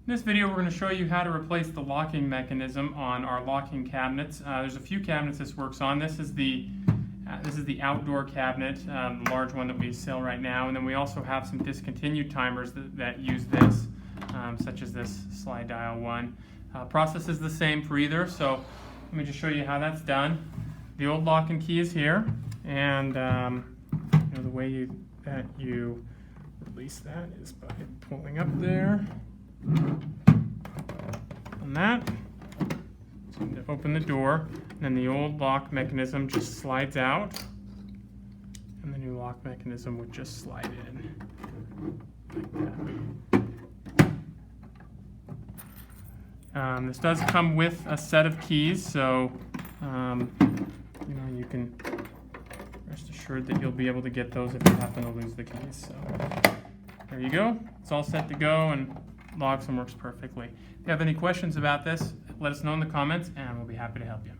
In this video, we're going to show you how to replace the locking mechanism on our locking cabinets. There's a few cabinets this works on. This is the outdoor cabinet, the large one that we sell right now, and then we also have some discontinued timers that use this, such as this slide dial one. Process is the same for either, so let me just show you how that's done. The old lock and key is here, and the way you release that is by pulling up there. On that, so to open the door, and then the old lock mechanism just slides out, and the new lock mechanism would just slide in like that. This does come with a set of keys, so you can rest assured that you'll be able to get those if you happen to lose the keys. So there you go. It's all set to go and logs and works perfectly. If you have any questions about this, let us know in the comments and we'll be happy to help you.